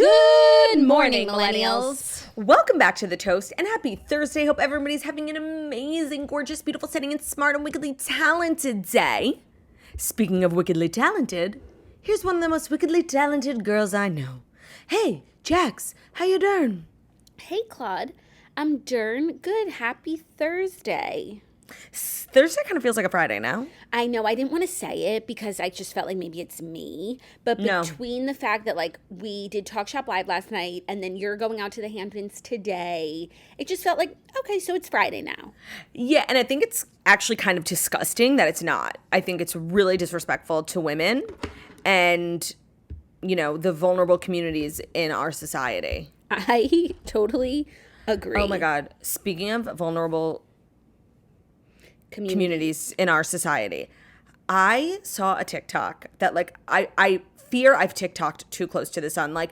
Good morning, millennials. Welcome back to The Toast, and happy Thursday. Hope everybody's having an amazing, gorgeous, beautiful, setting, and smart and wickedly talented day. Speaking of wickedly talented, here's one of the most wickedly talented girls I know. Hey, Jax, how you doing? Hey, Claude. I'm darn good. Happy Thursday. Thursday kind of feels like a Friday now. I know. I didn't want to say it because I just felt like maybe it's me. But between the fact that, like, we did Talk Shop Live last night and then you're going out to the Hamptons today, it just felt like, okay, so it's Friday now. Yeah, and I think it's actually kind of disgusting that it's not. I think it's really disrespectful to women and, you know, the vulnerable communities in our society. I totally agree. Oh, my God. Speaking of vulnerable communities in our society, I saw a TikTok that, like, I fear I've TikToked too close to the sun. Like,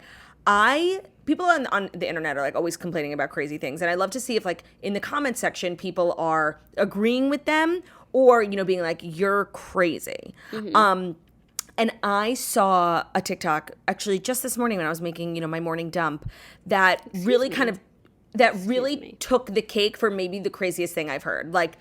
people on the internet are, like, always complaining about crazy things, and I love to see if, like, in the comment section people are agreeing with them or, you know, being like, you're crazy. And I saw a TikTok actually just this morning when I was making, you know, my morning dump that really took the cake for maybe the craziest thing I've heard. Like,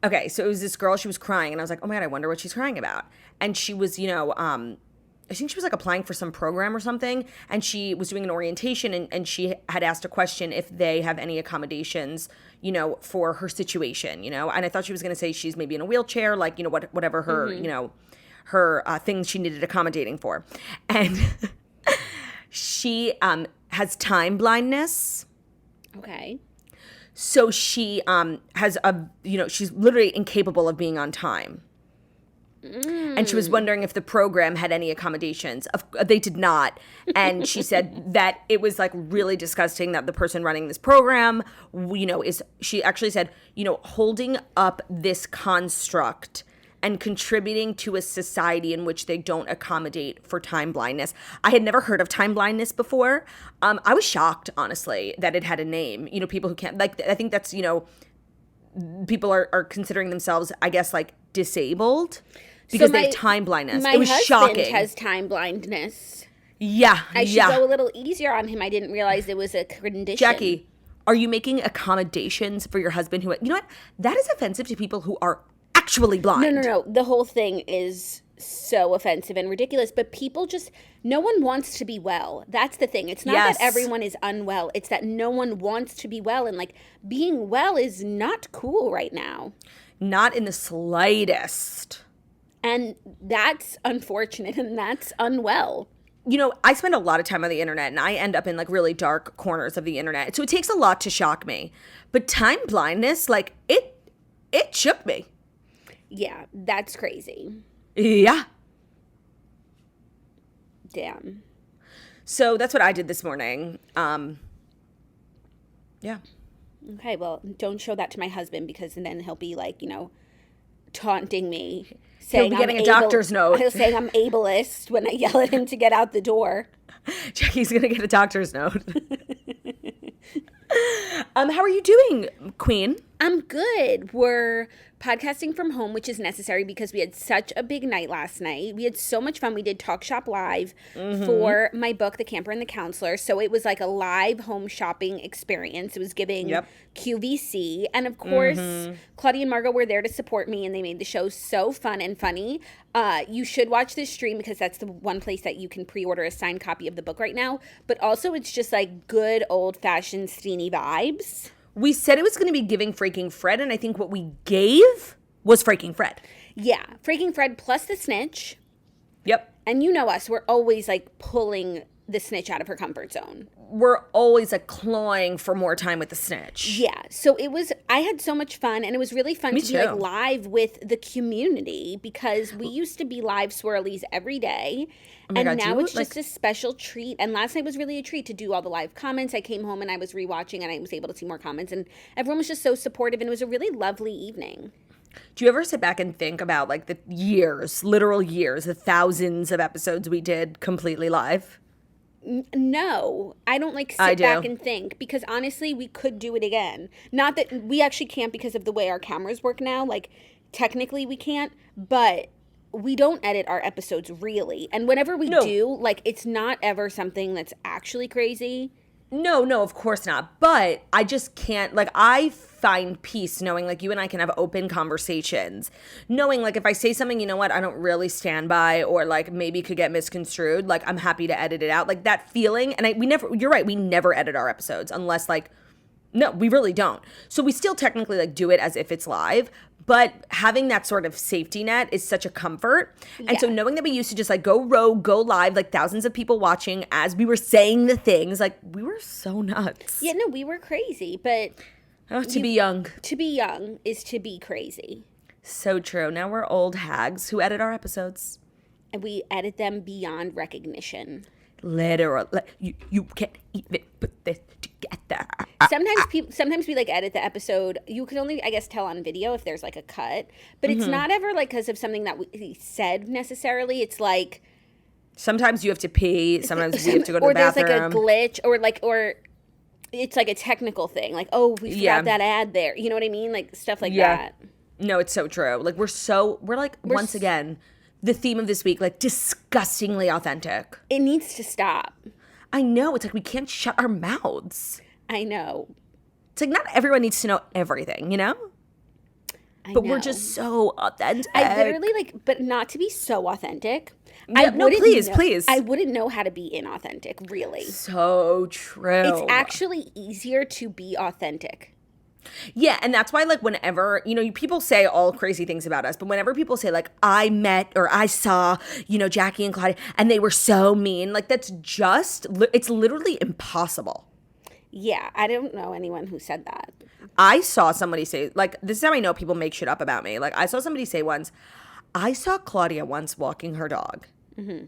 okay, so it was this girl, she was crying, and I was like, oh my God, I wonder what she's crying about. And she was, you know, I think she was, like, applying for some program or something, and she was doing an orientation, and she had asked a question if they have any accommodations, you know, for her situation, you know. And I thought she was going to say she's maybe in a wheelchair, like, you know, whatever her, you know, her things she needed accommodating for. And she has time blindness. Okay. So she has she's literally incapable of being on time. And she was wondering if the program had any accommodations. They did not. And she said that it was, like, really disgusting that the person running this program, you know, she actually said, you know, holding up this construct and contributing to a society in which they don't accommodate for time blindness. I had never heard of time blindness before. I was shocked, honestly, that it had a name. You know, people who can't, like, I think that's, you know, people are considering themselves, I guess, like, disabled because they have time blindness. It was shocking. My husband has time blindness. Yeah, I should go a little easier on him. I didn't realize it was a condition. Jackie, are you making accommodations for your husband who, you know what? That is offensive to people who are actually blind. No. The whole thing is so offensive and ridiculous, but people just, no one wants to be well. That's the thing. It's not that everyone is unwell. It's that no one wants to be well. And, like, being well is not cool right now. Not in the slightest. And that's unfortunate and that's unwell. You know, I spend a lot of time on the internet and I end up in, like, really dark corners of the internet. So it takes a lot to shock me. But time blindness, like, it shook me. Yeah, that's crazy. Yeah. Damn. So that's what I did this morning. Yeah. Okay, well, don't show that to my husband because then he'll be, like, you know, taunting me. He'll be getting a doctor's note. He'll say I'm ableist when I yell at him to get out the door. Jackie's going to get a doctor's note. How are you doing, Queen? I'm good. We're podcasting from home, which is necessary because we had such a big night last night. We had so much fun. We did Talk Shop Live for my book, The Camper and the Counselor. So it was like a live home shopping experience. It was giving QVC. And of course, Claudia and Margot were there to support me, and they made the show so fun and funny. You should watch this stream because that's the one place that you can pre-order a signed copy of the book right now. But also, it's just like good old-fashioned Steeny vibes. We said it was going to be giving Freaking Fred, and I think what we gave was Freaking Fred. Yeah, Freaking Fred plus the snitch. Yep. And you know us, we're always, like, pulling the snitch out of her comfort zone. We're always, like, clawing for more time with the snitch. Yeah, so I had so much fun, and it was really fun to be, like, live with the community because we used to be live swirlies every day. Oh my God, now it's just a special treat. And last night was really a treat to do all the live comments. I came home and I was rewatching and I was able to see more comments. And everyone was just so supportive. And it was a really lovely evening. Do you ever sit back and think about, like, the literal years, the thousands of episodes we did completely live? No, I don't, like, sit back and think because honestly, we could do it again. Not that we actually can't because of the way our cameras work now. Like, technically we can't, but we don't edit our episodes really. And whenever we do, like, it's not ever something that's actually crazy. No, of course not. But I just can't, like, I find peace knowing, like, you and I can have open conversations. Knowing, like, if I say something, you know what, I don't really stand by or, like, maybe could get misconstrued, like, I'm happy to edit it out. Like, that feeling, and you're right, we never edit our episodes unless, like, no, we really don't. So we still technically, like, do it as if it's live. But having that sort of safety net is such a comfort. And so knowing that we used to just like go rogue, go live, like thousands of people watching as we were saying the things, like we were so nuts. Yeah, no, we were crazy. But to be young. To be young is to be crazy. So true. Now we're old hags who edit our episodes. And we edit them beyond recognition. Literal. You can't even put this together. Sometimes we like edit the episode. You can only, I guess, tell on video if there's like a cut, but it's not ever like because of something that we said necessarily. It's like sometimes you have to pee. Sometimes we have to go to the bathroom. Or there's like a glitch, or it's like a technical thing. Like, oh, we forgot that ad there. You know what I mean? Like stuff like that. No, it's so true. Like we're once again. The theme of this week, like, disgustingly authentic. It needs to stop. I know. It's like we can't shut our mouths. I know. It's like not everyone needs to know everything, you know? But we're just so authentic. I literally, like, but not to be so authentic. Yeah, please. I wouldn't know how to be inauthentic, really. So true. It's actually easier to be authentic. Yeah, and that's why, like, whenever, you know, people say all crazy things about us, but whenever people say, like, I met or I saw, you know, Jackie and Claudia, and they were so mean, like, that's just, it's literally impossible. Yeah, I don't know anyone who said that. I saw somebody say, like, this is how I know people make shit up about me. Like, I saw somebody say once, I saw Claudia once walking her dog. Mm-hmm.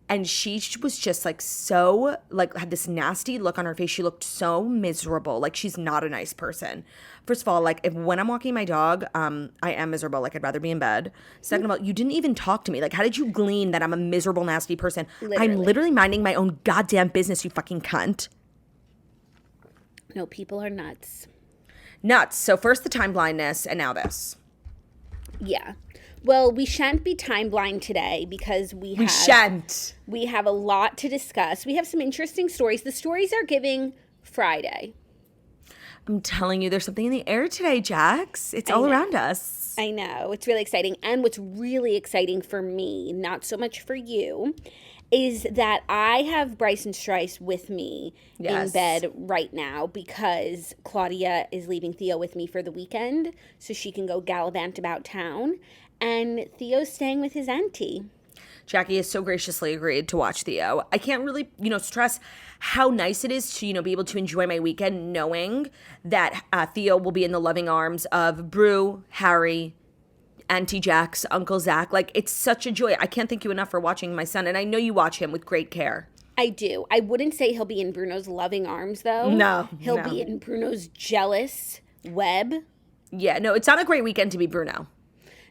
And she was just like so, like had this nasty look on her face. She looked so miserable. Like she's not a nice person. First of all, like when I'm walking my dog, I am miserable. Like I'd rather be in bed. Second of all, you didn't even talk to me. Like how did you glean that I'm a miserable, nasty person? I'm literally minding my own goddamn business, you fucking cunt. No, people are nuts. Nuts. So first the time blindness and now this. Yeah. Well, we shan't be time blind today because we have a lot to discuss. We have some interesting stories. The stories are giving Friday. I'm telling you, there's something in the air today, Jax. It's all around us. I know. It's really exciting. And what's really exciting for me, not so much for you, is that I have Bryson Strice with me in bed right now because Claudia is leaving Theo with me for the weekend so she can go gallivant about town. And Theo's staying with his auntie. Jackie has so graciously agreed to watch Theo. I can't really, stress how nice it is to, be able to enjoy my weekend knowing that Theo will be in the loving arms of Brew, Harry, Auntie Jax, Uncle Zach. Like, it's such a joy. I can't thank you enough for watching my son. And I know you watch him with great care. I do. I wouldn't say he'll be in Bruno's loving arms, though. No. He'll be in Bruno's jealous web. Yeah, no, it's not a great weekend to be Bruno.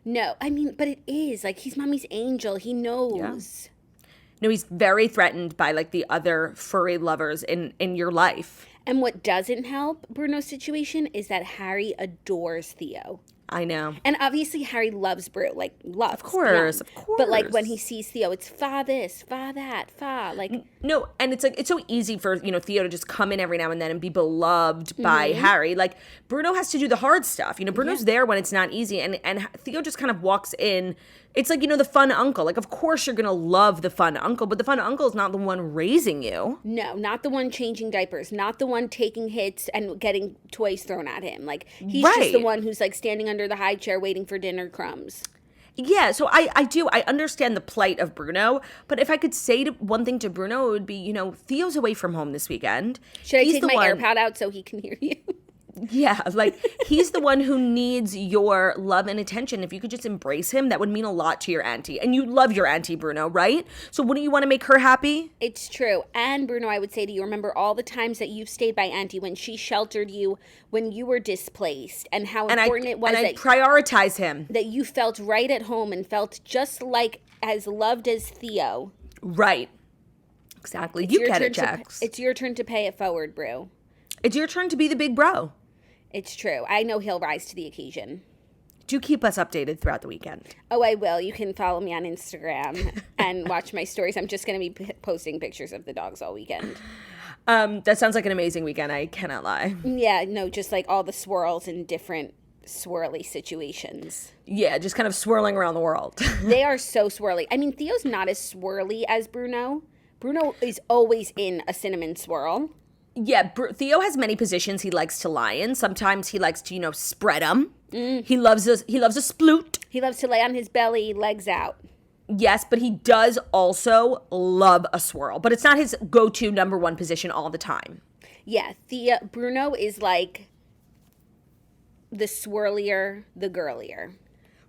No, I mean, but it is. Like, he's mommy's angel. He knows. Yeah. No, he's very threatened by, like, the other furry lovers in your life. And what doesn't help Bruno's situation is that Harry adores Theo. I know. And obviously Harry loves Brew, like loves. Of course. But like when he sees Theo, it's fa this, fa that, fa like. No, and it's like it's so easy for Theo to just come in every now and then and be beloved by Harry. Like Bruno has to do the hard stuff. Bruno's there when it's not easy, and Theo just kind of walks in. It's like, the fun uncle. Like, of course you're going to love the fun uncle, but the fun uncle is not the one raising you. No, not the one changing diapers, not the one taking hits and getting toys thrown at him. Like, he's just the one who's, like, standing under the high chair waiting for dinner crumbs. Yeah, so I understand the plight of Bruno, but if I could say one thing to Bruno, it would be, Theo's away from home this weekend. Should I take my AirPod out so he can hear you? Yeah, like he's the one who needs your love and attention. If you could just embrace him, that would mean a lot to your auntie. And you love your auntie, Bruno, right? So wouldn't you want to make her happy? It's true. And Bruno, I would say to you, remember all the times that you've stayed by auntie when she sheltered you when you were displaced and how important it was that prioritize him. That you felt right at home and felt just like as loved as Theo. Right. Exactly. You get it, Jax. It's your turn to pay it forward, Brew. It's your turn to be the big bro. It's true. I know he'll rise to the occasion. do keep us updated throughout the weekend. Oh, I will. You can follow me on Instagram and watch my stories. I'm just going to be posting pictures of the dogs all weekend. That sounds like an amazing weekend. I cannot lie. Yeah, no, just like all the swirls in different swirly situations. Yeah, just kind of swirling around the world. They are so swirly. I mean, Theo's not as swirly as Bruno. Bruno is always in a cinnamon swirl. Yeah, Theo has many positions he likes to lie in. Sometimes he likes to, spread them. He loves a sploot. He loves to lay on his belly, legs out. Yes, but he does also love a swirl. But it's not his go-to number one position all the time. Yeah, Bruno is like the swirlier, the girlier.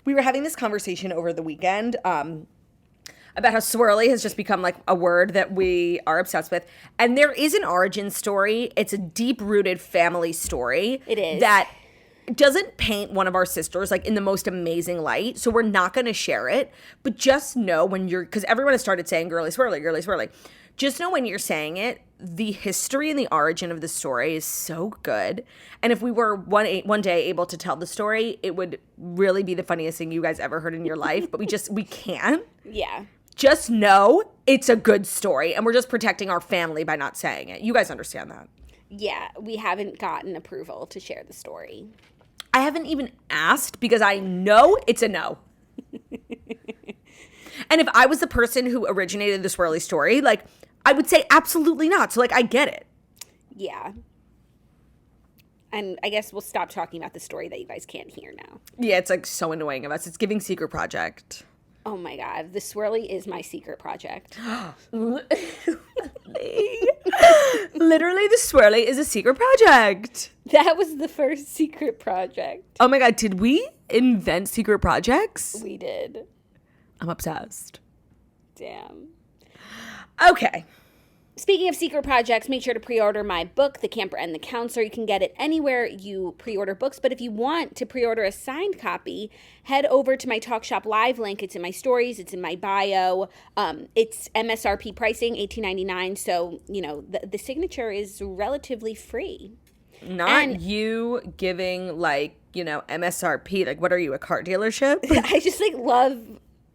We were having this conversation over the weekend about how swirly has just become like a word that we are obsessed with. And there is an origin story. It's a deep-rooted family story. It is. That doesn't paint one of our sisters like in the most amazing light. So we're not going to share it. But just know when because everyone has started saying girly swirly, girly swirly. Just know when you're saying it, the history and the origin of the story is so good. And if we were one day able to tell the story, it would really be the funniest thing you guys ever heard in your life. But we can't. Yeah. Just know it's a good story. And we're just protecting our family by not saying it. You guys understand that. Yeah, we haven't gotten approval to share the story. I haven't even asked because I know it's a no. And if I was the person who originated the swirly story, like, I would say absolutely not. So, like, I get it. Yeah. And I guess we'll stop talking about the story that you guys can't hear now. Yeah, it's, like, so annoying of us. It's giving secret project. Oh, my God. The swirly is my secret project. Literally, the swirly is a secret project. That was the first secret project. Oh, my God. Did we invent secret projects? We did. I'm obsessed. Damn. Okay. Speaking of secret projects, make sure to pre-order my book, The Camper and the Counselor. You can get it anywhere you pre-order books, but if you want to pre-order a signed copy, head over to my Talk Shop Live link. It's in my stories. It's in my bio. It's MSRP pricing, $18.99, so, the signature is relatively free. Not you giving, like, MSRP. Like, what are you, a car dealership? I just,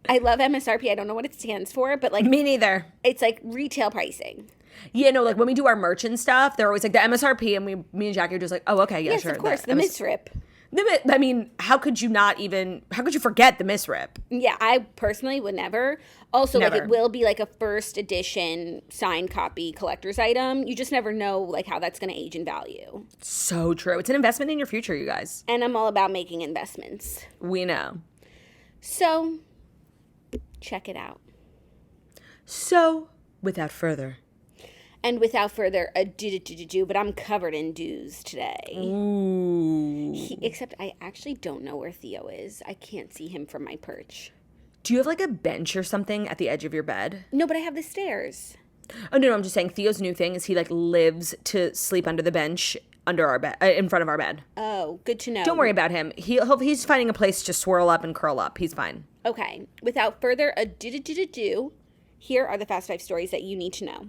I love MSRP. I don't know what it stands for, but like me neither. It's like retail pricing. Yeah, no, like when we do our merch and stuff, they're always like the MSRP, and me and Jackie are just like, oh, okay, yeah, yes, sure. Yes, of course, the misrip. I mean, how could you forget the misrip? Yeah, I personally would never. Also, never. Like it will be like a first edition signed copy collector's item. You just never know like how that's going to age in value. So true. It's an investment in your future, you guys. And I'm all about making investments. We know. So, check it out. So, without further ado, but I'm covered in do's today. Ooh. Except I actually don't know where Theo is. I can't see him from my perch. Do you have like a bench or something at the edge of your bed? No, but I have the stairs. Oh, no, I'm just saying Theo's new thing is he like lives to sleep under the bench under our bed, in front of our bed. Oh, good to know. Don't worry about him. He's finding a place to swirl up and curl up. He's fine. Okay. Without further ado, here are the Fast 5 stories that you need to know.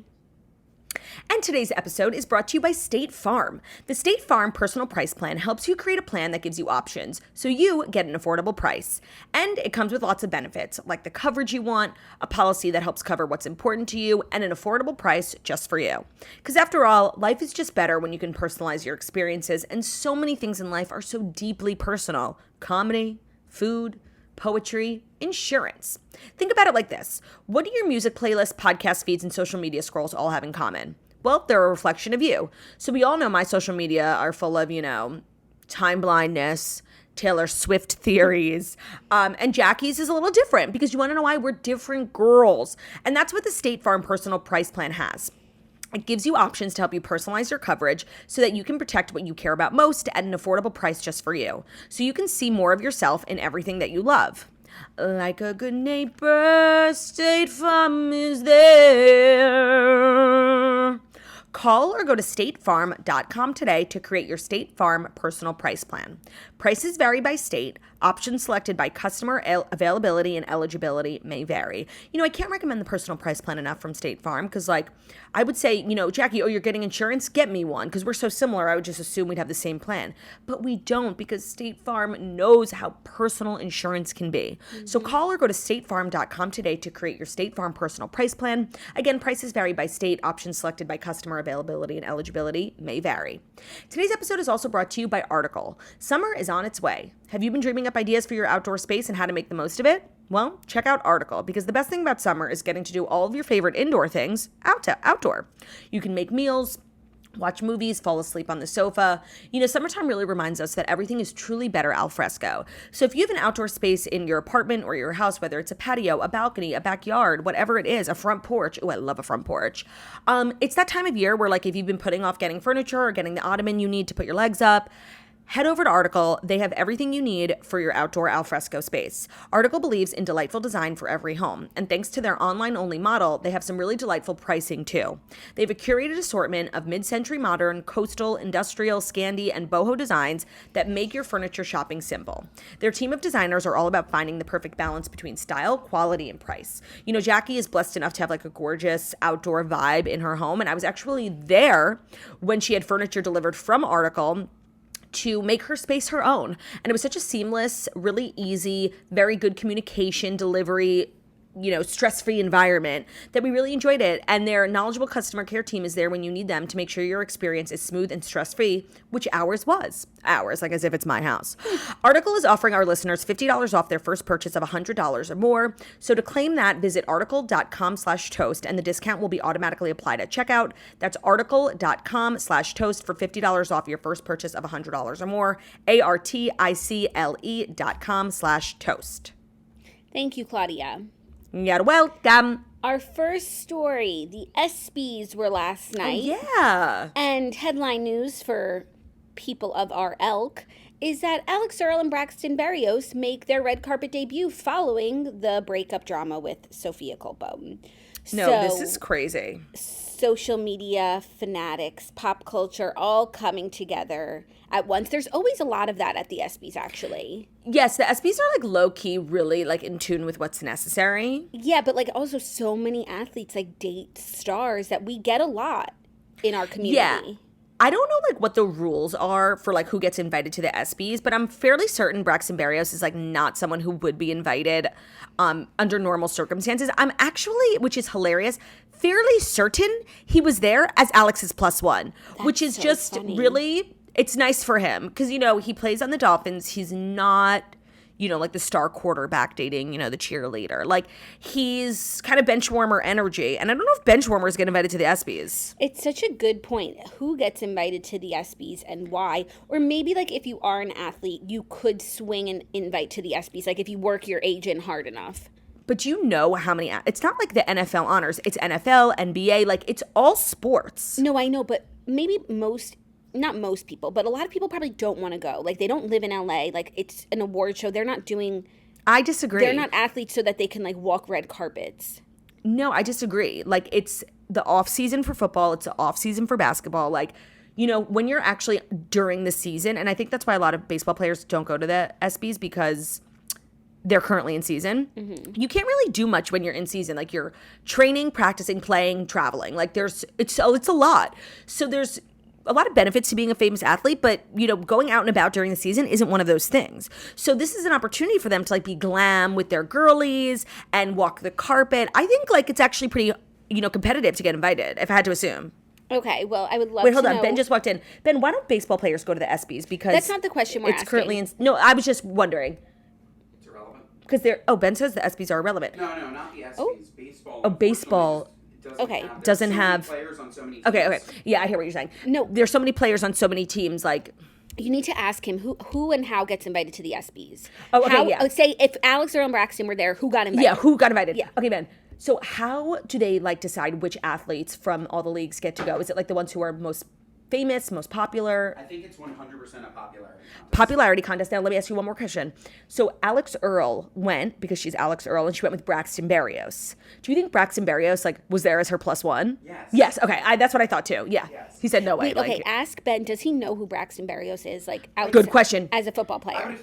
And today's episode is brought to you by State Farm. The State Farm Personal Price Plan helps you create a plan that gives you options, so you get an affordable price. And it comes with lots of benefits, like the coverage you want, a policy that helps cover what's important to you, and an affordable price just for you. Because after all, life is just better when you can personalize your experiences, and so many things in life are so deeply personal. Comedy, food, poetry, insurance. Think about it like this. What do your music playlists, podcast feeds, and social media scrolls all have in common? Well, they're a reflection of you. So we all know my social media are full of, time blindness, Taylor Swift theories. And Jackie's is a little different because you want to know why? We're different girls. And that's what the State Farm Personal Price Plan has. It gives you options to help you personalize your coverage so that you can protect what you care about most at an affordable price just for you. So you can see more of yourself in everything that you love. Like a good neighbor, State Farm is there. Call or go to statefarm.com today to create your State Farm personal price plan. Prices vary by state. Options selected by customer availability and eligibility may vary. I can't recommend the personal price plan enough from State Farm because, I would say, Jackie, you're getting insurance? Get me one because we're so similar. I would just assume we'd have the same plan. But we don't because State Farm knows how personal insurance can be. Mm-hmm. So call or go to statefarm.com today to create your State Farm personal price plan. Again, prices vary by state. Options selected by customer availability and eligibility may vary. Today's episode is also brought to you by Article. Summer is on its way. Have you been dreaming up ideas for your outdoor space and how to make the most of it? Well, check out Article, because the best thing about summer is getting to do all of your favorite indoor things outdoor. You can make meals, watch movies, fall asleep on the sofa. Summertime really reminds us that everything is truly better al fresco. So if you have an outdoor space in your apartment or your house, whether it's a patio, a balcony, a backyard, whatever it is, a front porch. Oh, I love a front porch. It's that time of year where, if you've been putting off getting furniture or getting the ottoman you need to put your legs up, head over to Article. They have everything you need for your outdoor alfresco space. Article believes in delightful design for every home, and thanks to their online-only model, they have some really delightful pricing too. They have a curated assortment of mid-century modern, coastal, industrial, Scandi, and boho designs that make your furniture shopping simple. Their team of designers are all about finding the perfect balance between style, quality, and price. Jackie is blessed enough to have a gorgeous outdoor vibe in her home, and I was actually there when she had furniture delivered from Article to make her space her own. And it was such a seamless, really easy, very good communication, delivery, stress-free environment that we really enjoyed it. And their knowledgeable customer care team is there when you need them to make sure your experience is smooth and stress-free, which ours was. Ours, like as if it's my house. Article is offering our listeners $50 off their first purchase of $100 or more. So to claim that, visit article.com/toast, and the discount will be automatically applied at checkout. That's article.com/toast for $50 off your first purchase of $100 or more. article.com/toast. Thank you, Claudia. You're welcome. Our first story, the ESPYs were last night. Oh, yeah. And headline news for people of our ilk is that Alix, Earle, and Braxton Berrios make their red carpet debut following the breakup drama with Sophia Culpo. This is crazy. Social media fanatics, pop culture, all coming together at once. There's always a lot of that at the ESPYs, actually. Yes, the ESPYs are low-key really in tune with what's necessary. Yeah, but also so many athletes date stars that we get a lot in our community. Yeah. I don't know what the rules are for who gets invited to the ESPYs, but I'm fairly certain Braxton Berrios is not someone who would be invited under normal circumstances. I'm actually, which is hilarious, fairly certain he was there as Alix's +1, which is so just funny. Really, it's nice for him because he plays on the Dolphins. He's not the star quarterback dating, the cheerleader. He's kind of bench warmer energy. And I don't know if bench warmers get invited to the ESPYs. It's such a good point. Who gets invited to the ESPYs and why? Or maybe, if you are an athlete, you could swing an invite to the ESPYs, if you work your agent hard enough. But how many, it's not like the NFL honors. It's NFL, NBA, it's all sports. No, I know, but maybe not most people, but a lot of people probably don't want to go. They don't live in LA. It's an award show. They're not doing... I disagree. They're not athletes so that they can, walk red carpets. No, I disagree. It's the off-season for football. It's the off-season for basketball. When you're actually during the season, and I think that's why a lot of baseball players don't go to the ESPYs because they're currently in season. Mm-hmm. You can't really do much when you're in season. You're training, practicing, playing, traveling. It's a lot. So there's a lot of benefits to being a famous athlete, but, going out and about during the season isn't one of those things. So this is an opportunity for them to, be glam with their girlies and walk the carpet. I think, it's actually pretty, competitive to get invited, if I had to assume. Okay, well, I would love to know. Wait, hold on. know. Ben just walked in. Ben, why don't baseball players go to the ESPYs? Because that's not the question we're asking. It's currently in... No, I was just wondering. It's irrelevant. Because Ben says the ESPYs are irrelevant. No, not the ESPYs. Oh. Baseball. Oh, baseball... Doesn't have players on so many teams. Okay. Yeah, I hear what you're saying. No. There's so many players on so many teams, You need to ask him who and how gets invited to the ESPYs. Oh, okay, yeah. Say if Alix, Earle, and Braxton were there, who got invited? Yeah, who got invited? Yeah. Okay, Ben. So how do they decide which athletes from all the leagues get to go? Is it the ones who are most famous, most popular? I think it's 100% a popularity contest. Popularity contest. Now, let me ask you one more question. So Alix Earle went, because she's Alix Earle, and she went with Braxton Berrios. Do you think Braxton Berrios, was there as her +1? Yes. Yes, okay. That's what I thought, too. Yeah. Yes. He said no way. Wait, okay, ask Ben, does he know who Braxton Berrios is? Good question. As a football player.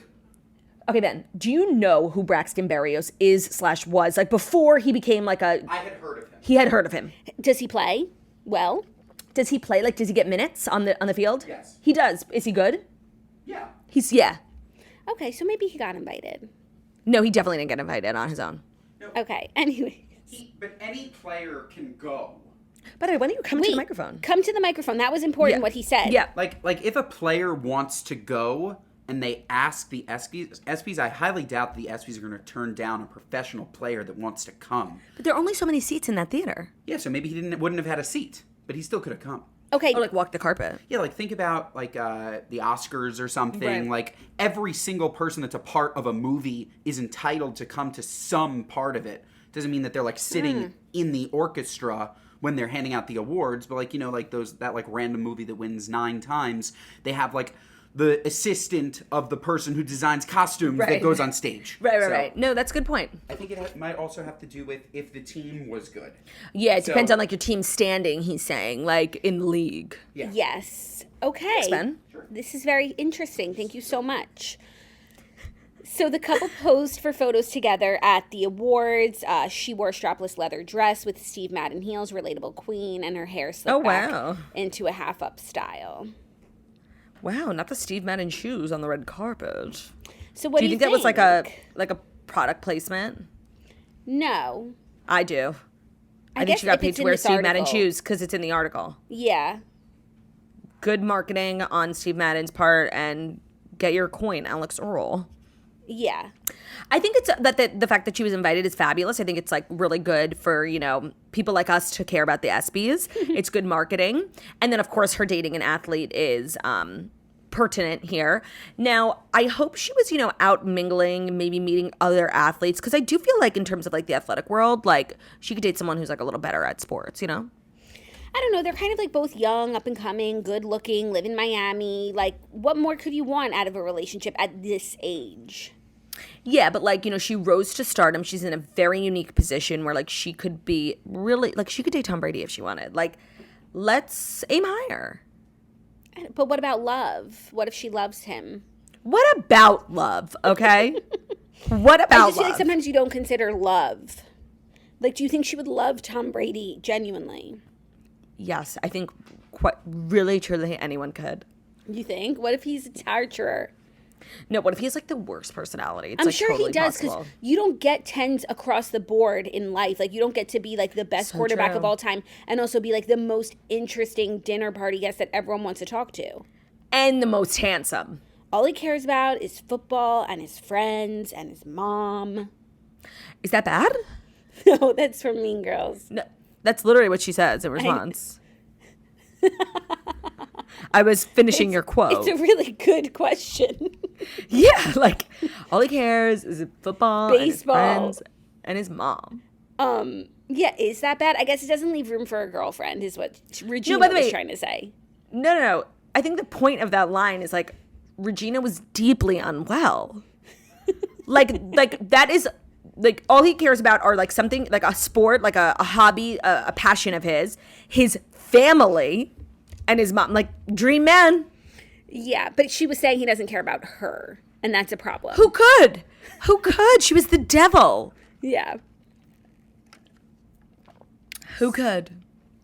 Okay, then, do you know who Braxton Berrios is/was? Like, before he became like a... I had heard of him. He had heard of him. Does he play well? Does he play? Like, does he get minutes on the field? Yes. He does. Is he good? Yeah. Yeah. Okay, so maybe he got invited. No, he definitely didn't get invited on his own. No, Okay, anyway. but any player can go. By the way, why don't you come to the microphone? Come to the microphone. That was important, Yeah. what he said. Yeah. Like if a player wants to go and they ask the ESPYs, I highly doubt the ESPYs are going to turn down a professional player that wants to come. But there are only so many seats in that theater. Yeah, so maybe wouldn't have had a seat, but he still could have come. Okay. Or, like, walk the carpet. Yeah, like think about like the Oscars or something. Right. Like every single person that's a part of a movie is entitled to come to some part of it. Doesn't mean that they're like sitting in the orchestra when they're handing out the awards, but like, you know, like that like random movie that wins 9 times, they have like the assistant of the person who designs costumes that goes on stage. Right. No, that's a good point. I think it might also have to do with if the team was good. Yeah, it depends on, like, your team standing, he's saying, like, in league. Yeah. Yes. Okay. Thanks, Ben. Sure. This is very interesting. Thank you so much. So the couple posed for photos together at the awards. She wore a strapless leather dress with Steve Madden heels, relatable queen, and her hair slicked back into a half-up style. Wow, not the Steve Madden shoes on the red carpet. So what do you think? That was like a product placement? No. I do. I think guess she got if paid it's to in wear this Steve Madden article. shoes because it's in the article. Yeah. Good marketing on Steve Madden's part, and get your coin, Alix Earle. Yeah. I think it's that the fact that she was invited is fabulous. I think it's like really good for, you know, people like us to care about the ESPYs. It's good marketing. And then, of course, her dating an athlete is pertinent here. Now, I hope she was, you know, out mingling, maybe meeting other athletes, because I do feel like in terms of like the athletic world, like she could date someone who's like a little better at sports, you know? I don't know. They're kind of like both young, up and coming, good looking, live in Miami. Like, what more could you want out of a relationship at this age? Yeah, but like, you know, she rose to stardom. She's in a very unique position where like she could be really, like she could date Tom Brady if she wanted. Like, let's aim higher. But what about love? What if she loves him? What about love, okay? What I about just feel love? like sometimes you don't consider love. Like, do you think she would love Tom Brady genuinely? Yes, I think quite really, truly anyone could. You think? What if he's a torturer? No, what if he has like the worst personality? It's I'm like sure totally he does, because possible. you don't get 10s across the board in life. Like, you don't get to be like the best So quarterback true. of all time and also be like the most interesting dinner party guest that everyone wants to talk to. And the most handsome. All he cares about is football and his friends and his mom. Is that bad? No, that's from Mean Girls. No, that's literally what she says in response. I was finishing your quote. It's a really good question. Yeah, like all he cares is football, Baseball. and his friends, and his mom. Yeah, is that bad? I guess it doesn't leave room for a girlfriend, is what Regina by the was way- trying to say. No. I think the point of that line is like Regina was deeply unwell. like that is like all he cares about are like something like a sport, like a hobby, a passion of his family, and his mom. Like dream man. Yeah, but she was saying he doesn't care about her, and that's a problem. Who could? Who could? She was the devil. Yeah. Who could?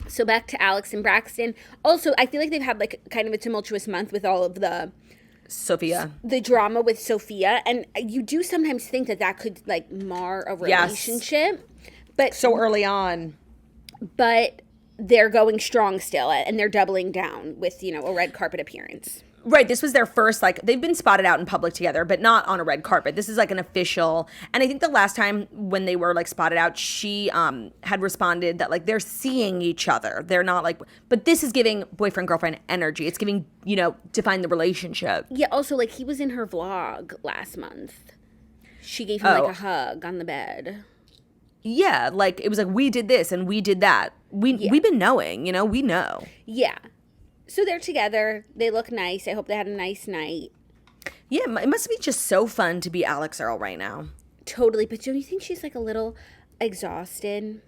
So back to Alix and Braxton. Also, I feel like they've had like kind of a tumultuous month with all of the Sophia. drama with Sophia, and you do sometimes think that could like mar a Yes. relationship. But So early on. but they're going strong still, and they're doubling down with, you know, a red carpet appearance. Right, this was their first, like, they've been spotted out in public together, but not on a red carpet. This is, like, an official, and I think the last time when they were, like, spotted out, she had responded that, like, they're seeing each other. They're not, like, but this is giving boyfriend-girlfriend energy. It's giving, you know, define the relationship. Yeah, also, like, he was in her vlog last month. She gave him, like, a hug on the bed. Yeah, like, it was like, we did this and we did that. We've been knowing, you know, we know. Yeah. So they're together. They look nice. I hope they had a nice night. Yeah, it must be just so fun to be Alix Earle right now. Totally. But don't you think she's, like, a little exhausted?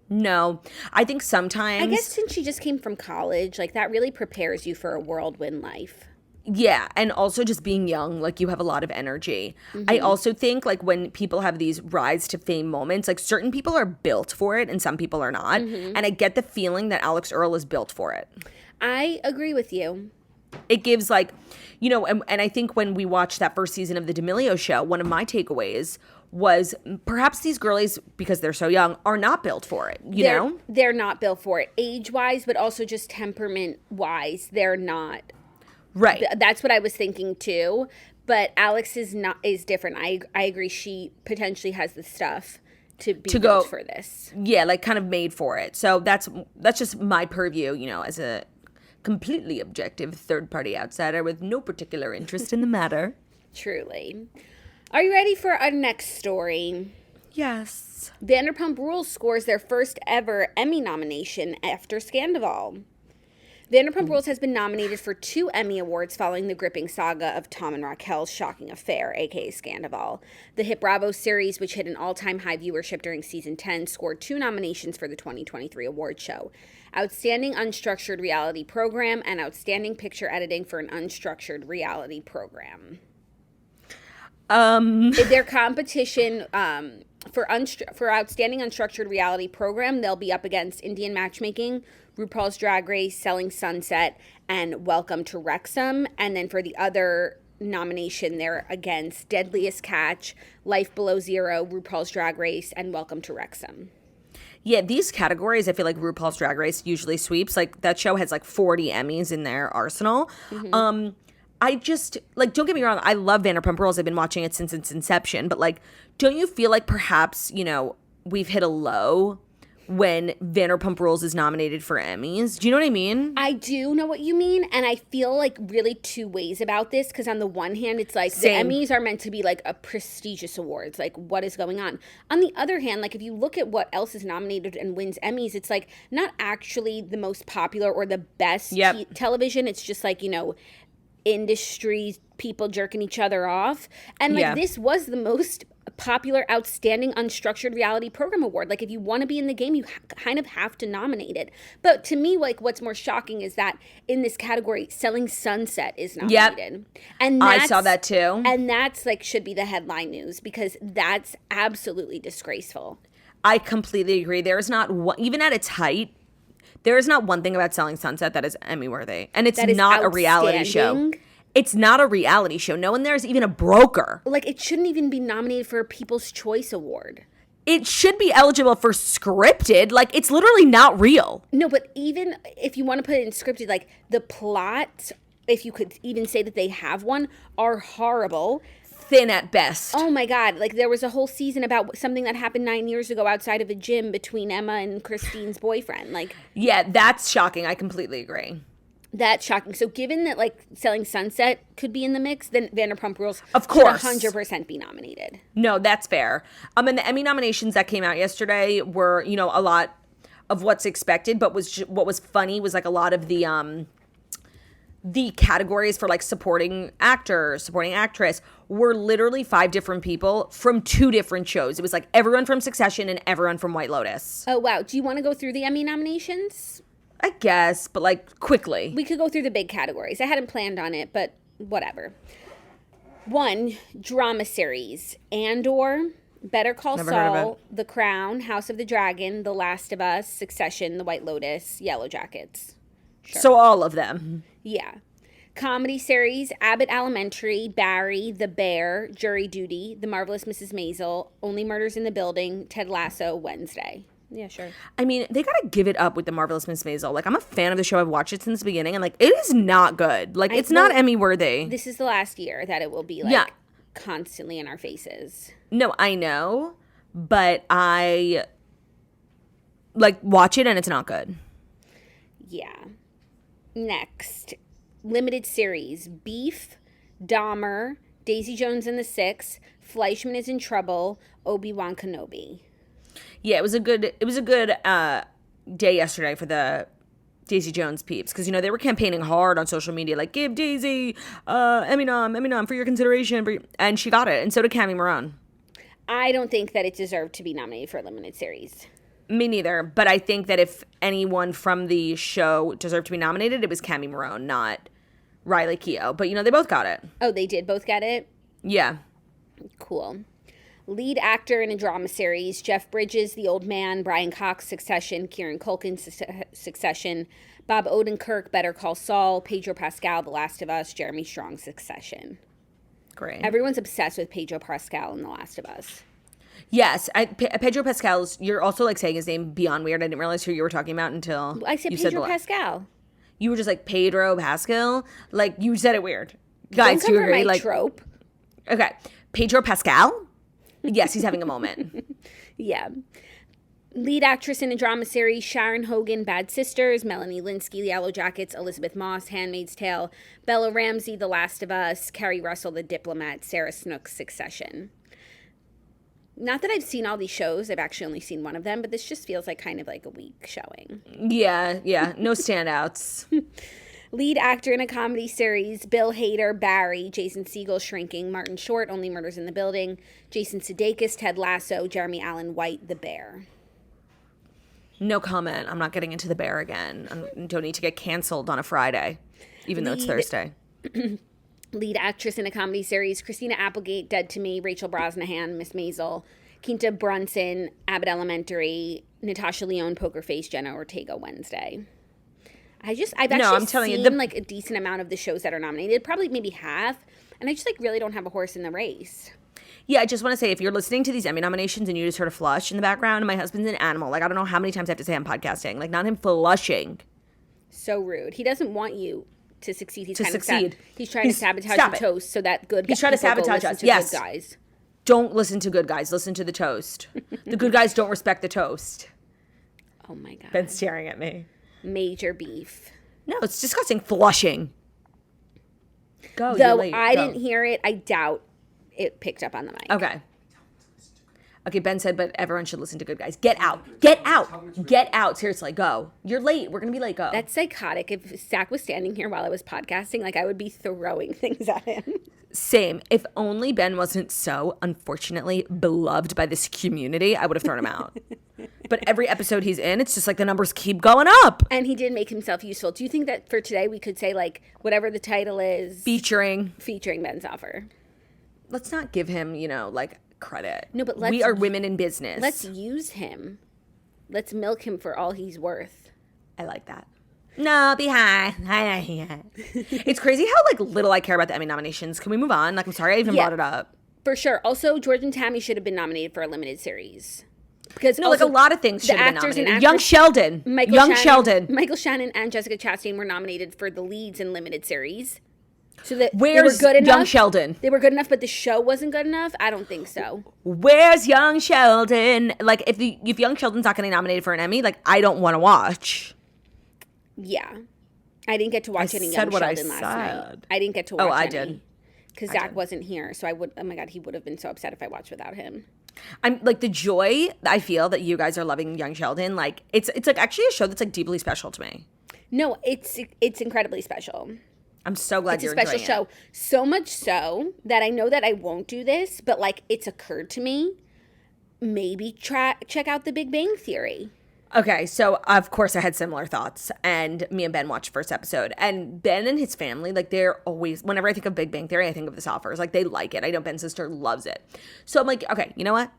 No, I think sometimes. I guess since she just came from college, like, that really prepares you for a whirlwind life. Yeah, and also just being young, like you have a lot of energy. I also think like when people have these rise to fame moments, like certain people are built for it and some people are not. And I get the feeling that Alix Earle is built for it. I agree with you. It gives like, and I think when we watched that first season of the D'Amelio show, one of my takeaways was perhaps these girlies, because they're so young, are not built for it, you know? They're not built for it, age-wise, but also just temperament-wise, they're not. Right. That's what I was thinking too. But Alix is different. I agree. She potentially has the stuff to built for this. Yeah, like kind of made for it. So that's just my purview, as a completely objective third-party outsider with no particular interest in the matter. Truly. Are you ready for our next story? Yes. Vanderpump Rules scores their first ever Emmy nomination after Scandoval. Vanderpump Rules has been nominated for 2 Emmy Awards following the gripping saga of Tom and Raquel's shocking affair, aka Scandoval. The hit Bravo series, which hit an all-time high viewership during season 10, scored 2 nominations for the 2023 award show. Outstanding Unstructured Reality Program and Outstanding Picture Editing for an Unstructured Reality Program. Their competition for Outstanding Unstructured Reality Program, they'll be up against Indian Matchmaking, RuPaul's Drag Race, Selling Sunset, and Welcome to Wrexham. And then for the other nomination, they're against Deadliest Catch, Life Below Zero, RuPaul's Drag Race, and Welcome to Wrexham. Yeah, these categories, I feel like RuPaul's Drag Race usually sweeps. Like, that show has, 40 Emmys in their arsenal. I just, don't get me wrong, I love Vanderpump Rules. I've been watching it since its inception. But, don't you feel like perhaps, we've hit a low when Vanderpump Rules is nominated for Emmys? Do you know what I mean? I do know what you mean, and I feel really 2 ways about this, because on the one hand, it's Same. the Emmys are meant to be a prestigious awards, what is going on? On the other hand, if you look at what else is nominated and wins Emmys, it's not actually the most popular or the best television. It's just industry people jerking each other off, and this was the most popular Outstanding Unstructured Reality Program award. If you want to be in the game, you kind of have to nominate it. But to me, what's more shocking is that in this category, Selling Sunset is nominated. And I saw that too. And that's should be the headline news, because that's absolutely disgraceful. I completely agree. There is not one, even at its height, there is not one thing about Selling Sunset that is Emmy worthy. And it's not a reality show. It's not a reality show. No one there is even a broker. It shouldn't even be nominated for a People's Choice Award. It should be eligible for scripted. It's literally not real. No, but even if you want to put it in scripted, the plots, if you could even say that they have one, are horrible. Thin at best. Oh my God. There was a whole season about something that happened 9 years ago outside of a gym between Emma and Christine's boyfriend. Yeah, that's shocking. I completely agree. That's shocking. So given that Selling Sunset could be in the mix, then Vanderpump Rules of course should 100% be nominated. No, that's fair. And the Emmy nominations that came out yesterday were, a lot of what's expected, but what was funny was a lot of the categories for supporting actor, supporting actress were literally 5 different people from 2 different shows. It was everyone from Succession and everyone from White Lotus. Oh, wow. Do you want to go through the Emmy nominations? I guess, but quickly. We could go through the big categories. I hadn't planned on it, but whatever. 1, drama series. Andor, Better Call Saul, The Crown, House of the Dragon, The Last of Us, Succession, The White Lotus, Yellow Jackets. Sure. So all of them. Yeah. Comedy series, Abbott Elementary, Barry, The Bear, Jury Duty, The Marvelous Mrs. Maisel, Only Murders in the Building, Ted Lasso, Wednesday. Yeah, sure. I mean, they gotta give it up with The Marvelous Miss Maisel. I'm a fan of the show. I've watched it since the beginning, and it is not good. It's not Emmy worthy. This is the last year that it will be constantly in our faces. No, I know, but I watch it and it's not good. Yeah. Next, limited series: Beef, Dahmer, Daisy Jones and the Six, Fleischman is in Trouble, Obi-Wan Kenobi. Yeah, it was a good day yesterday for the Daisy Jones peeps, because they were campaigning hard on social media, give Daisy Emmy nom for your consideration, and she got it, and so did Cammy Morone. I don't think that it deserved to be nominated for a limited series. Me neither, but I think that if anyone from the show deserved to be nominated, it was Cammy Morone, not Riley Keough. But, they both got it. Oh, they did both get it? Yeah. Cool. Lead actor in a drama series, Jeff Bridges, The Old Man, Brian Cox, Succession, Kieran Culkin, Succession, Bob Odenkirk, Better Call Saul, Pedro Pascal, The Last of Us, Jeremy Strong, Succession. Great. Everyone's obsessed with Pedro Pascal in The Last of Us. Yes. Pedro Pascal's, you're also like saying his name beyond weird. I didn't realize who you were talking about until I said Pedro Pascal. You were just like, Pedro Pascal? Like, you said it weird. Guys, Don't do you agree? my Like, trope. Okay. Pedro Pascal? Yes, he's having a moment. Yeah. Lead actress in a drama series, Sharon Hogan, Bad Sisters, Melanie Linsky, The Yellow Jackets, Elizabeth Moss, Handmaid's Tale, Bella Ramsey, The Last of Us, Carrie Russell, The Diplomat, Sarah Snook, Succession. Not that I've seen all these shows. I've actually only seen one of them, but this just feels like kind of like a weak showing. Yeah. No standouts. Lead actor in a comedy series, Bill Hader, Barry, Jason Segel, Shrinking, Martin Short, Only Murders in the Building, Jason Sudeikis, Ted Lasso, Jeremy Allen White, The Bear. No comment. I'm not getting into The Bear again. I don't need to get canceled on a Friday, even though it's Thursday. Lead actress in a comedy series, Christina Applegate, Dead to Me, Rachel Brosnahan, Miss Maisel, Quinta Brunson, Abbott Elementary, Natasha Lyonne, Poker Face, Jenna Ortega, Wednesday. I've actually seen like a decent amount of the shows that are nominated, probably maybe half, and I just like really don't have a horse in the race. Yeah, I just want to say, if you're listening to these Emmy nominations and you just heard a flush in the background, my husband's an animal. Like, I don't know how many times I have to say I'm podcasting. Like, not him flushing. So rude. He doesn't want you to succeed. He's trying to sabotage the toast so that good guys. He's trying to sabotage us. Yes. Good guys. Don't listen to good guys. Listen to the toast. The good guys don't respect the toast. Oh my God. Ben's staring at me. Major beef. No, it's disgusting. Flushing. Go. Though I didn't hear it, I doubt it picked up on the mic. Okay, Ben said, but everyone should listen to good guys. Get out. Get out. Get out. Seriously, go. You're late. We're going to be late. Go. That's psychotic. If Zach was standing here while I was podcasting, like I would be throwing things at him. Same. If only Ben wasn't so, unfortunately, beloved by this community, I would have thrown him out. But every episode he's in, it's just like the numbers keep going up. And he did make himself useful. Do you think that for today we could say like whatever the title is? Featuring Ben's offer. Let's not give him, like credit. No, but we are women in business. Let's use him. Let's milk him for all he's worth. I like that. No, be high. It's crazy how like little I care about the Emmy nominations. Can we move on? Like, I'm sorry I even brought it up. For sure. Also, George and Tammy should have been nominated for a limited series. Because like a lot of things should have been nominated. Young Sheldon. Sheldon. Michael Shannon and Jessica Chastain were nominated for the leads in limited series. So that where's they were good enough. Young Sheldon? They were good enough, but the show wasn't good enough? I don't think so. Where's Young Sheldon? Like, if Young Sheldon's not getting nominated for an Emmy, like, I don't want to watch. Yeah. I didn't get to watch any Young Sheldon last night. I didn't get to watch any. Did. Because Zach wasn't here. So oh my God, he would have been so upset if I watched without him. I'm like, the joy I feel that you guys are loving Young Sheldon, like, it's like actually a show that's like deeply special to me. No, it's incredibly special. I'm so glad you're enjoying it. It's a special show. So much so that I know that I won't do this, but like it's occurred to me, maybe check out The Big Bang Theory. Okay, so of course I had similar thoughts, and me and Ben watched the first episode, and Ben and his family, like they're always, whenever I think of Big Bang Theory, I think of this offers, like they like it. I know Ben's sister loves it. So I'm like, okay, you know what?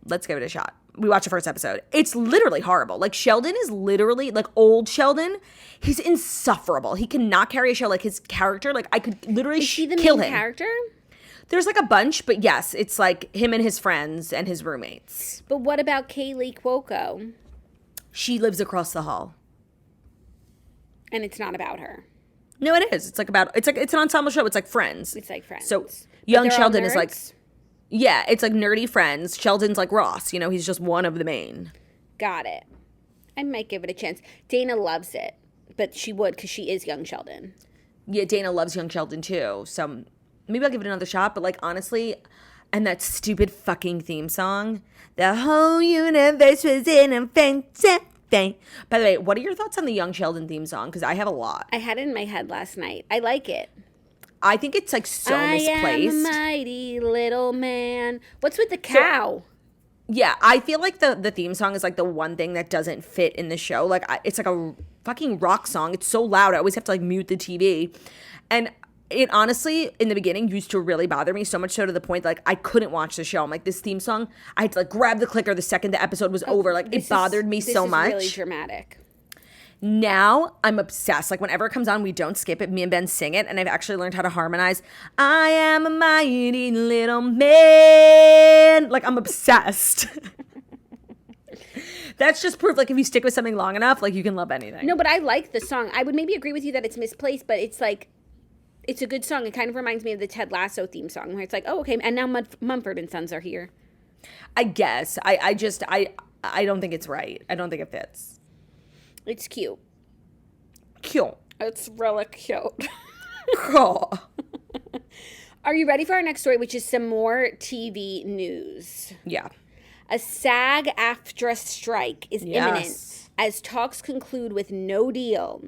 Let's give it a shot. We watched the first episode. It's literally horrible. Like Sheldon is literally, like old Sheldon, he's insufferable. He cannot carry a show. Like his character, like I could literally kill him. Is he the main character? There's like a bunch, but yes, it's like him and his friends and his roommates. But what about Kaylee Cuoco? She lives across the hall. And it's not about her. No, it is. It's an ensemble show. It's like Friends. It's like Friends. So Young Sheldon is like, yeah, it's like nerdy Friends. Sheldon's like Ross. He's just one of the main. Got it. I might give it a chance. Dana loves it, but she would because she is Young Sheldon. Yeah, Dana loves Young Sheldon too. So maybe I'll give it another shot. But like honestly, and that stupid fucking theme song, the whole universe was in a fantasy. By the way, what are your thoughts on the Young Sheldon theme song? Because I have a lot. I had it in my head last night. I like it. I think it's like so misplaced. I am a mighty little man. What's with the cow? Yeah, I feel like the theme song is like the one thing that doesn't fit in the show. Like it's like fucking rock song. It's so loud. I always have to like mute the TV. And it honestly, in the beginning, used to really bother me, so much so to the point like I couldn't watch the show. I'm like, this theme song, I had to like grab the clicker the second the episode was over. Like it bothered me so much. This is really dramatic. Now I'm obsessed. Like whenever it comes on, we don't skip it. Me and Ben sing it, and I've actually learned how to harmonize. I am a mighty little man. Like I'm obsessed. That's just proof. Like if you stick with something long enough, like you can love anything. No, but I like the song. I would maybe agree with you that it's misplaced, but it's like, it's a good song. It kind of reminds me of the Ted Lasso theme song, where it's like, oh, okay, and now Mumford and Sons are here. I guess. I don't think it's right. I don't think it fits. It's cute. Cute. It's really cute. Cool. Are you ready for our next story, which is some more TV news? Yeah. A SAG-AFTRA strike is imminent as talks conclude with no deal.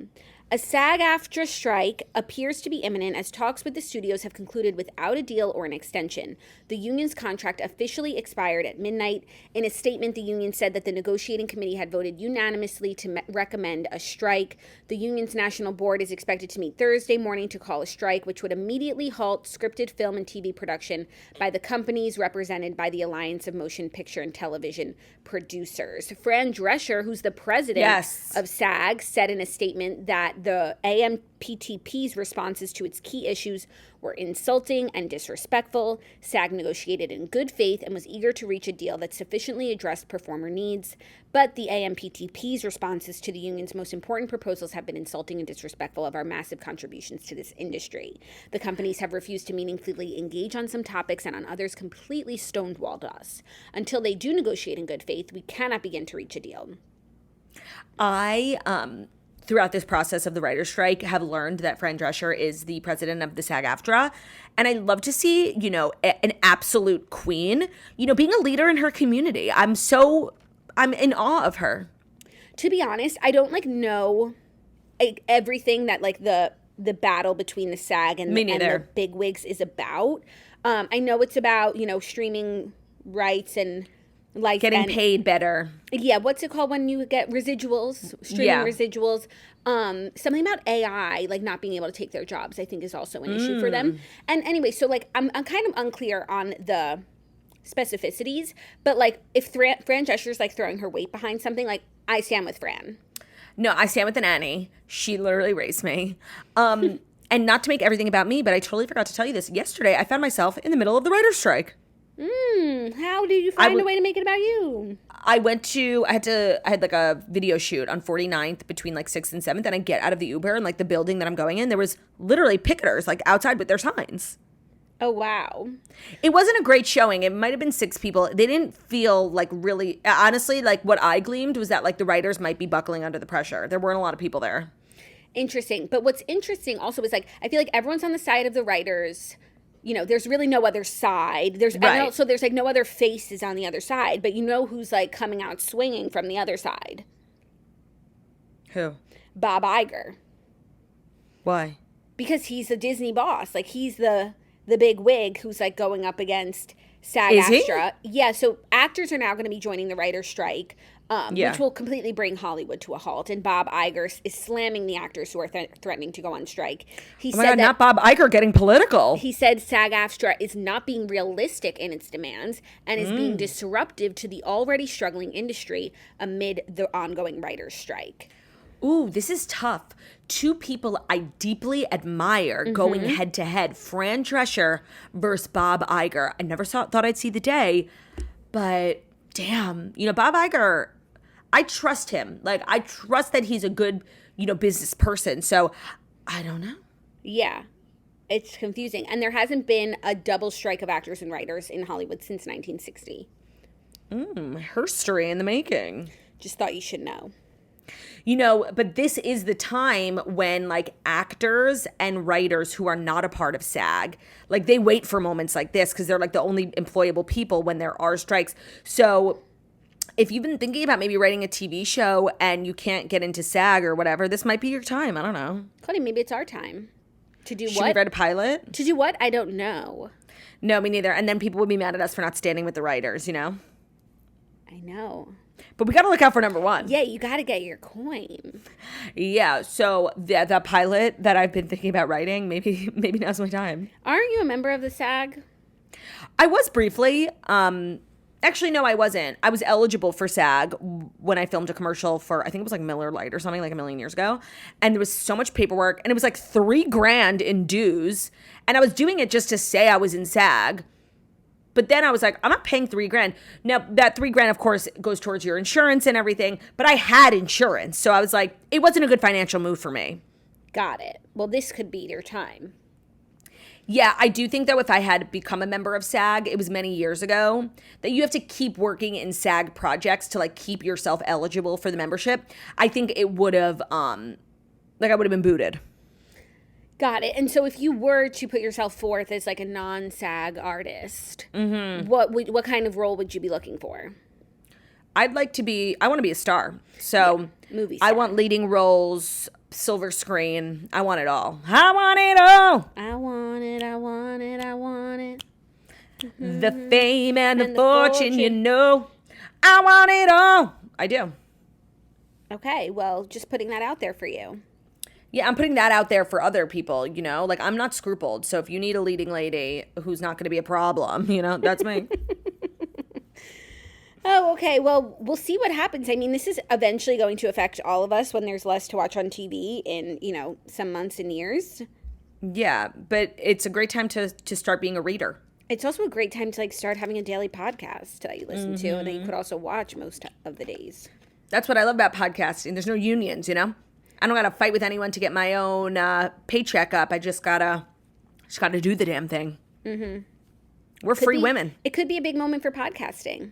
A SAG-AFTRA strike appears to be imminent as talks with the studios have concluded without a deal or an extension. The union's contract officially expired at midnight. In a statement, the union said that the negotiating committee had voted unanimously to recommend a strike. The union's national board is expected to meet Thursday morning to call a strike, which would immediately halt scripted film and TV production by the companies represented by the Alliance of Motion Picture and Television Producers. Fran Drescher, who's the president of SAG, said in a statement that the AMPTP's responses to its key issues were insulting and disrespectful. SAG negotiated in good faith and was eager to reach a deal that sufficiently addressed performer needs. But the AMPTP's responses to the union's most important proposals have been insulting and disrespectful of our massive contributions to this industry. The companies have refused to meaningfully engage on some topics and on others completely stonewalled us. Until they do negotiate in good faith, we cannot begin to reach a deal. Throughout this process of the writer's strike, have learned that Fran Drescher is the president of the SAG-AFTRA. And I love to see, an absolute queen, being a leader in her community. I'm in awe of her. To be honest, I don't know everything that the battle between the SAG and the bigwigs is about. I know it's about, streaming rights and like getting paid better. Yeah, what's it called when you get residuals? Streaming residuals. Something about AI, like not being able to take their jobs, I think is also an issue for them. And anyway, so I'm kind of unclear on the specificities, but if Fran Drescher's throwing her weight behind something, I stand with Fran. No, I stand with an Annie. She literally raised me. And not to make everything about me, but I totally forgot to tell you this. Yesterday, I found myself in the middle of the writer's strike. How did you find a way to make it about you? I had like a video shoot on 49th between 6th and 7th, and I get out of the Uber and the building that I'm going in, there was literally picketers outside with their signs. Oh, wow. It wasn't a great showing. It might have been 6 people. They didn't feel really, honestly, what I gleamed was that the writers might be buckling under the pressure. There weren't a lot of people there. Interesting. But what's interesting also is I feel like everyone's on the side of the writers. There's really no other side. There's no other faces on the other side, but who's coming out swinging from the other side? Who? Bob Iger. Why? Because he's the Disney boss. He's the big wig who's going up against SAG-AFTRA. Yeah, so actors are now going to be joining the writer's strike. Which will completely bring Hollywood to a halt. And Bob Iger is slamming the actors who are threatening to go on strike. He said not Bob Iger getting political. He said SAG-AFTRA is not being realistic in its demands and is being disruptive to the already struggling industry amid the ongoing writers' strike. Ooh, this is tough. 2 people I deeply admire going head to head. Fran Drescher versus Bob Iger. I never thought I'd see the day, but damn, Bob Iger, I trust him. I trust that he's a good, business person. So I don't know. Yeah, it's confusing. And there hasn't been a double strike of actors and writers in Hollywood since 1960. History in the making. Just thought you should know. But this is the time when actors and writers who are not a part of SAG, they wait for moments like this because they're the only employable people when there are strikes. So if you've been thinking about maybe writing a TV show and you can't get into SAG or whatever, this might be your time. I don't know. Claudia, maybe it's our time. To do what? Should we write a pilot? To do what? I don't know. No, me neither. And then people would be mad at us for not standing with the writers, I know. But we got to look out for number 1. Yeah, you got to get your coin. Yeah, so the pilot that I've been thinking about writing, maybe now's my time. Aren't you a member of the SAG? I was briefly. Actually, no, I wasn't. I was eligible for SAG when I filmed a commercial for, I think it was like Miller Lite or something, like a million years ago. And there was so much paperwork, and it was like $3,000 in dues. And I was doing it just to say I was in SAG. But then I was like, I'm not paying $3,000. Now, that $3,000, of course, goes towards your insurance and everything. But I had insurance. So I was like, it wasn't a good financial move for me. Got it. Well, this could be your time. Yeah, I do think, though, if I had become a member of SAG, it was many years ago, that you have to keep working in SAG projects to, like, keep yourself eligible for the membership. I think it would have, I would have been booted. Got it. And so if you were to put yourself forth as, like, a non-SAG artist, what kind of role would you be looking for? I want to be a star. So movie star. I want leading roles, silver screen. I want it all. I want it all. I want it, I want it, I want it. The fame and the fortune, you know. I want it all. I do. Okay, well, just putting that out there for you. Yeah, I'm putting that out there for other people, you know. Like, I'm not scrupled. So if you need a leading lady who's not going to be a problem, you know, that's me. Oh, okay. Well, we'll see what happens. I mean, this is eventually going to affect all of us when there's less to watch on TV in, some months and years. Yeah, but it's a great time to start being a reader. It's also a great time to, like, start having a daily podcast that you listen to and that you could also watch most of the days. That's what I love about podcasting. There's no unions, you know? I don't got to fight with anyone to get my own paycheck up. I just gotta do the damn thing. Mm-hmm. We're free women. It could be a big moment for podcasting.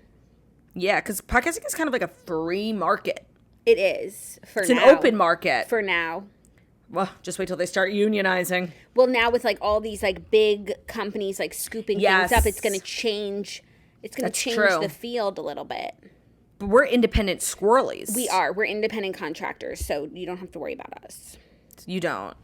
Yeah, because podcasting is kind of like a free market. It is, It's an open market. For now. Well, just wait till they start unionizing. Well, now with, like, all these, like, big companies, like, scooping things up, it's going to change. It's going to change the field a little bit. But we're independent squirrelies. We are. We're independent contractors, so you don't have to worry about us. You don't.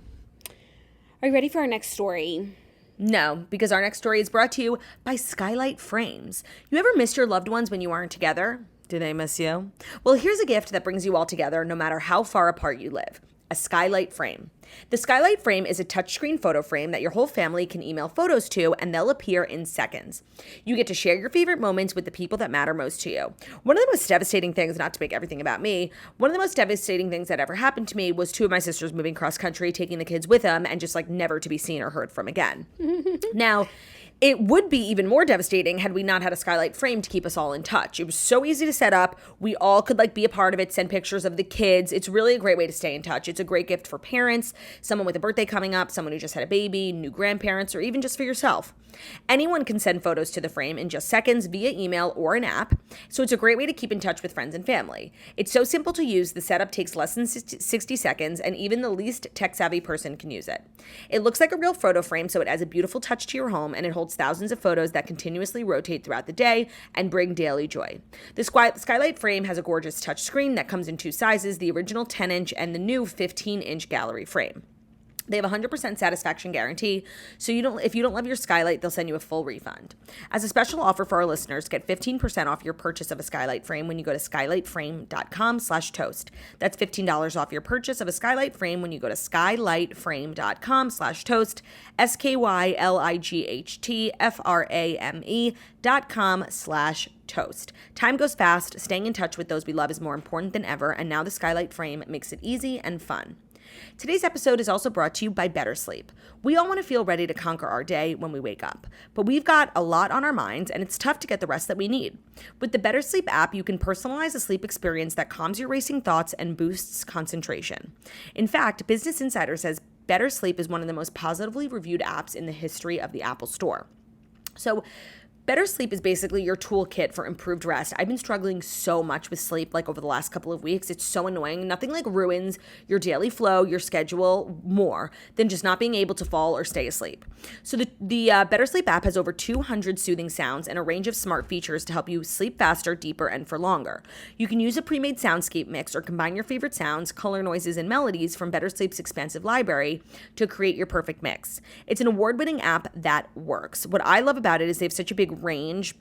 Are you ready for our next story? No, because our next story is brought to you by Skylight Frames. You ever miss your loved ones when you aren't together? Do they miss you? Well, here's a gift that brings you all together no matter how far apart you live. A Skylight frame. The Skylight frame is a touchscreen photo frame that your whole family can email photos to, and they'll appear in seconds. You get to share your favorite moments with the people that matter most to you. One of the most devastating things, not to make everything about me, one of the most devastating things that ever happened to me was 2 of my sisters moving cross country, taking the kids with them, and just, like, never to be seen or heard from again. Now, it would be even more devastating had we not had a Skylight frame to keep us all in touch. It was so easy to set up. We all could, like, be a part of it, send pictures of the kids. It's really a great way to stay in touch. It's a great gift for parents, someone with a birthday coming up, someone who just had a baby, new grandparents, or even just for yourself. Anyone can send photos to the frame in just seconds via email or an app, so it's a great way to keep in touch with friends and family. It's so simple to use, the setup takes less than 60 seconds, and even the least tech-savvy person can use it. It looks like a real photo frame, so it adds a beautiful touch to your home, and it holds thousands of photos that continuously rotate throughout the day and bring daily joy. The Skylight frame has a gorgeous touch screen that comes in 2 sizes, the original 10-inch and the new 15-inch gallery frame. They have a 100% satisfaction guarantee, so if you don't love your Skylight, they'll send you a full refund. As a special offer for our listeners, get 15% off your purchase of a Skylight frame when you go to skylightframe.com/toast. That's $15 off your purchase of a Skylight frame when you go to skylightframe.com/toast, skylightframe.com/toast. Time goes fast. Staying in touch with those we love is more important than ever, and now the Skylight frame makes it easy and fun. Today's episode is also brought to you by Better Sleep. We all want to feel ready to conquer our day when we wake up, but we've got a lot on our minds and it's tough to get the rest that we need. With the Better Sleep app, you can personalize a sleep experience that calms your racing thoughts and boosts concentration. In fact, Business Insider says Better Sleep is one of the most positively reviewed apps in the history of the Apple Store. So, Better Sleep is basically your toolkit for improved rest. I've been struggling so much with sleep, like, over the last couple of weeks. It's so annoying. Nothing, like, ruins your daily flow, your schedule more than just not being able to fall or stay asleep. So the Better Sleep app has over 200 soothing sounds and a range of smart features to help you sleep faster, deeper, and for longer. You can use a pre-made soundscape mix or combine your favorite sounds, color, noises, and melodies from Better Sleep's expansive library to create your perfect mix. It's an award-winning app that works. What I love about it is they have such a big range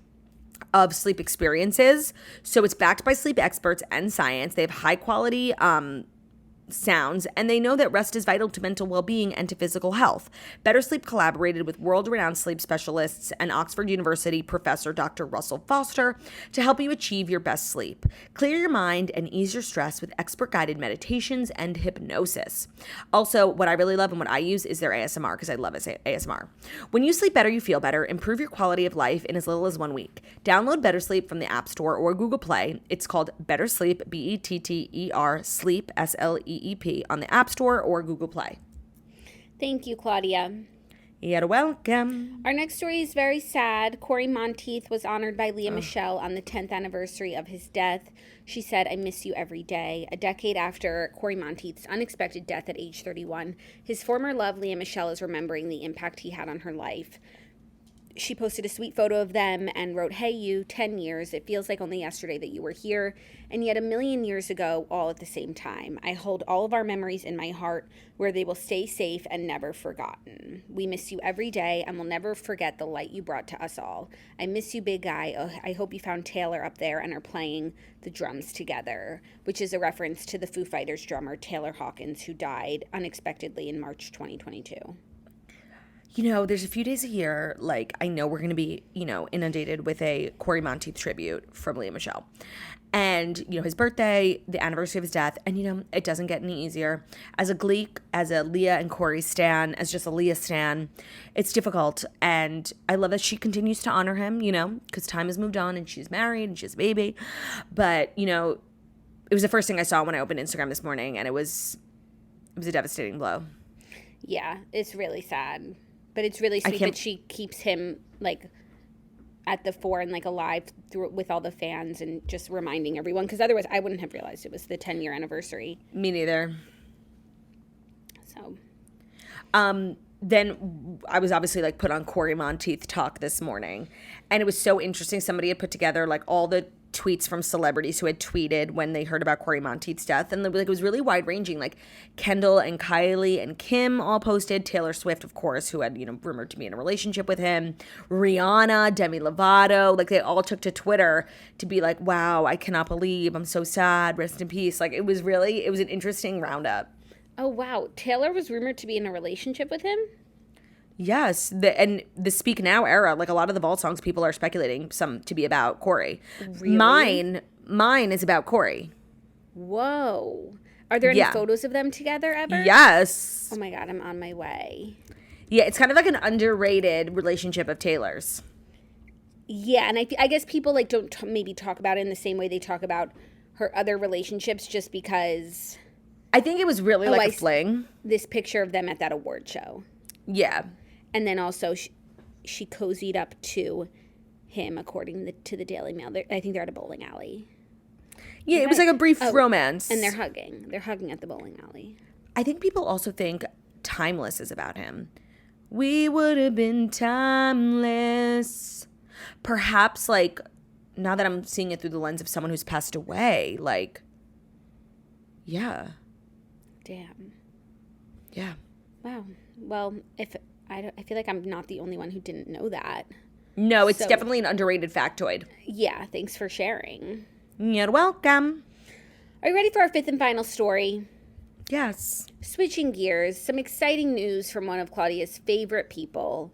of sleep experiences. So it's backed by sleep experts and science. They have high quality sounds, and they know that rest is vital to mental well-being and to physical health. Better Sleep collaborated with world-renowned sleep specialists and Oxford University professor Dr. Russell Foster to help you achieve your best sleep. Clear your mind and ease your stress with expert-guided meditations and hypnosis. Also, what I really love and what I use is their ASMR, because I love ASMR. When you sleep better, you feel better. Improve your quality of life in as little as 1 week. Download Better Sleep from the App Store or Google Play. It's called Better Sleep, Better Sleep, SLEEP, on the App Store or Google Play. Thank you, Claudia. You're welcome. Our next story is very sad. Cory Monteith was honored by Michele on the 10th anniversary of his death. She said, "I miss you every day." A decade after Cory Monteith's unexpected death at age 31, his former love, Michele, is remembering the impact he had on her life. She posted a sweet photo of them and wrote, "Hey you, 10 years. It feels like only yesterday that you were here, and yet 1,000,000 years ago, all at the same time. I hold all of our memories in my heart where they will stay safe and never forgotten. We miss you every day and will never forget the light you brought to us all. I miss you, big guy. Oh, I hope you found Taylor up there and are playing the drums together," which is a reference to the Foo Fighters drummer Taylor Hawkins, who died unexpectedly in March 2022. You know, there's a few days a year, like, I know we're going to be, inundated with a Cory Monteith tribute from Michele. And, his birthday, the anniversary of his death, and, it doesn't get any easier. As a Gleek, as a Leah and Cory stan, as just a Leah stan, it's difficult. And I love that she continues to honor him, because time has moved on and she's married and she has a baby. But, it was the first thing I saw when I opened Instagram this morning, and it was a devastating blow. Yeah, it's really sad. But it's really sweet that she keeps him, like, at the fore and, like, alive with all the fans and just reminding everyone. Because otherwise, I wouldn't have realized it was the 10-year anniversary. Me neither. So. Then I was obviously, like, put on Cory Monteith talk this morning. And it was so interesting. Somebody had put together, like, all the tweets from celebrities who had tweeted when they heard about Cory Monteith's death. And, like, it was really wide-ranging. Like, Kendall and Kylie and Kim all posted. Taylor Swift, of course, who had, rumored to be in a relationship with him. Rihanna, Demi Lovato. Like, they all took to Twitter to be like, wow, I cannot believe. I'm so sad. Rest in peace. Like, it was an interesting roundup. Oh, wow. Taylor was rumored to be in a relationship with him? Yes, and the Speak Now era, like a lot of the vault songs, people are speculating some to be about Cory. Really? Mine is about Cory. Whoa. Are there any photos of them together ever? Yes. Oh my God, I'm on my way. Yeah, it's kind of like an underrated relationship of Taylor's. Yeah, and I guess people like don't maybe talk about it in the same way they talk about her other relationships, just because. I think it was really a fling. This picture of them at that award show. Yeah. And then also she cozied up to him, according to the Daily Mail. I think they're at a bowling alley. Yeah, it was like a brief romance. And they're hugging. They're hugging at the bowling alley. I think people also think Timeless is about him. We would have been timeless. Perhaps, like, now that I'm seeing it through the lens of someone who's passed away, like, yeah. Damn. Yeah. Wow. Well, I feel like I'm not the only one who didn't know that. No, it's definitely an underrated factoid. Yeah, thanks for sharing. You're welcome. Are you ready for our fifth and final story? Yes. Switching gears, some exciting news from one of Claudia's favorite people.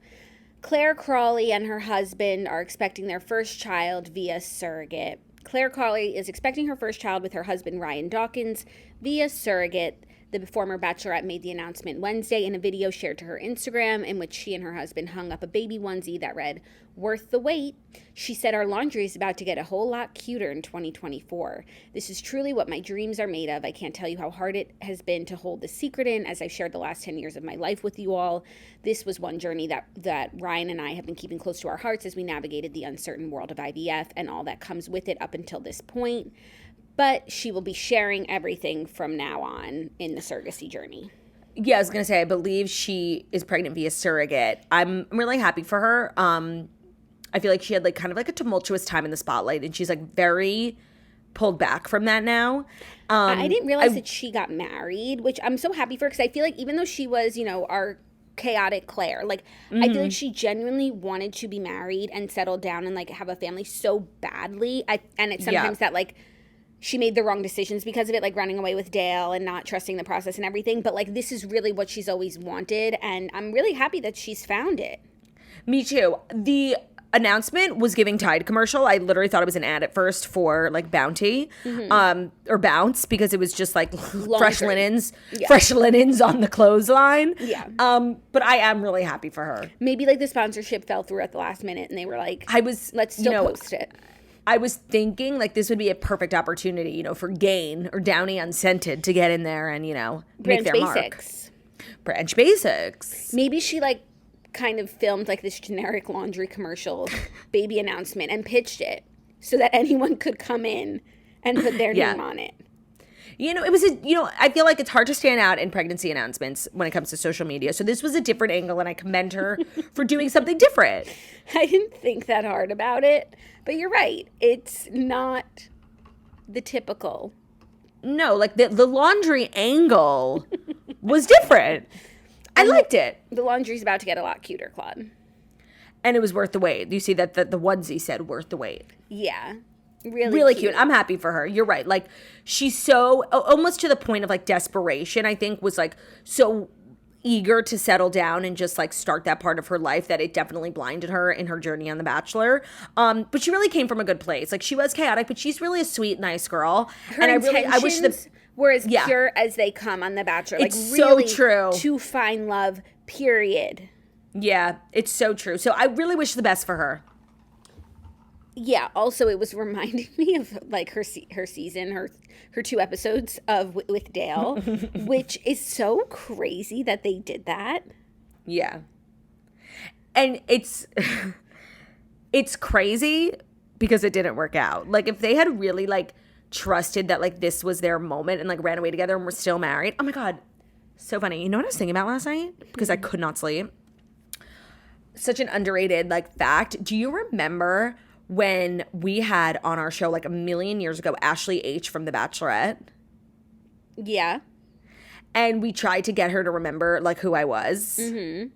Clare Crawley and her husband are expecting their first child via surrogate. Clare Crawley is expecting her first child with her husband Ryan Dawkins via surrogate. The former Bachelorette made the announcement Wednesday in a video shared to her Instagram, in which she and her husband hung up a baby onesie that read, "Worth the wait." She said, "Our laundry is about to get a whole lot cuter in 2024. This is truly what my dreams are made of. I can't tell you how hard it has been to hold the secret in, as I've shared the last 10 years of my life with you all. This was one journey that Ryan and I have been keeping close to our hearts as we navigated the uncertain world of IVF and all that comes with it up until this point. But she will be sharing everything from now on in the surrogacy journey." Yeah, I was going to say, I believe she is pregnant via surrogate. I'm really happy for her. I feel like she had kind of a tumultuous time in the spotlight, and she's very pulled back from that now. I didn't realize that she got married, which I'm so happy for, because I feel like even though she was, our chaotic Claire. Like, I feel like she genuinely wanted to be married and settle down and, like, have a family so badly. And it's sometimes that, like, she made the wrong decisions because of it, like running away with Dale and not trusting the process and everything. But, like, this is really what she's always wanted. And I'm really happy that she's found it. Me too. The announcement was giving Tide commercial. I literally thought it was an ad at first for, like, Bounty or Bounce, because it was just, like, fresh linens on the clothesline. Yeah. But I am really happy for her. Maybe, like, the sponsorship fell through at the last minute and they were like, let's still post it. I was thinking, like, this would be a perfect opportunity, you know, for Gain or Downey Unscented to get in there and, you know, make their mark. Branch Basics. Maybe she, like, kind of filmed, like, this generic laundry commercial baby announcement and pitched it so that anyone could come in and put their name on it. You know, I feel like it's hard to stand out in pregnancy announcements when it comes to social media. So this was a different angle, and I commend her for doing something different. I didn't think that hard about it, but you're right. It's not the typical. No, like the laundry angle was different. I liked it. The laundry's about to get a lot cuter, Claude. And it was worth the wait. You see that the onesie said worth the wait. Yeah. Really cute. I'm happy for her. You're right. Like, she's so, almost to the point of, like, desperation, I think, was, like, so eager to settle down and just, like, start that part of her life that it definitely blinded her in her journey on The Bachelor. But she really came from a good place. Like, she was chaotic, but she's really a sweet, nice girl. Her intentions I wish were as pure as they come on The Bachelor. Like, it's really so true. To find love, period. Yeah, it's so true. So I really wish the best for her. Yeah, also it was reminding me of, like, her season, her 2 episodes of with Dale, which is so crazy that they did that. Yeah. And it's crazy because it didn't work out. Like, if they had really, like, trusted that, like, this was their moment and, like, ran away together and were still married. Oh my God. So funny. You know what I was thinking about last night? Because I could not sleep. Such an underrated, like, fact. Do you remember when we had on our show, like, a million years ago, Ashley H from The Bachelorette? Yeah. And we tried to get her to remember, like, who I was. Mm-hmm.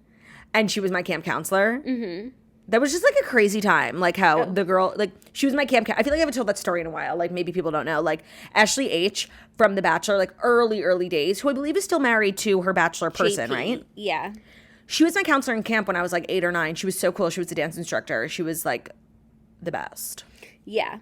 And she was my camp counselor. Mm-hmm. That was just, like, a crazy time. Like, how the girl, like, she was my camp I feel like I haven't told that story in a while. Like, maybe people don't know. Like, Ashley H from The Bachelor, like, early days, who I believe is still married to her Bachelor person, JP. right? Yeah. She was my counselor in camp when I was, like, 8 or 9. She was so cool. She was a dance instructor. She was, like, the best. Yeah.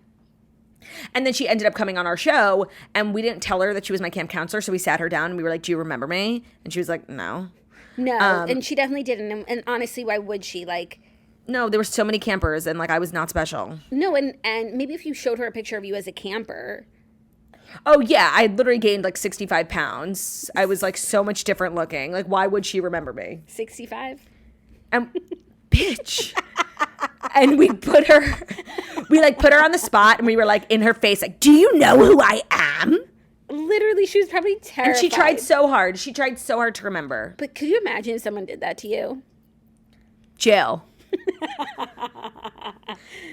And then she ended up coming on our show, and we didn't tell her that she was my camp counselor, so we sat her down and we were like, do you remember me? And she was like, no. No, and she definitely didn't. And honestly, why would she? Like, no, there were so many campers, and, like, I was not special. No, and maybe if you showed her a picture of you as a camper. Oh, yeah, I literally gained, like, 65 pounds. I was, like, so much different looking. Like, why would she remember me? 65? Bitch. And we put her on the spot, and we were, like, in her face, like, do you know who I am? Literally, she was probably terrified. And she tried so hard. She tried so hard to remember. But could you imagine if someone did that to you? Jail.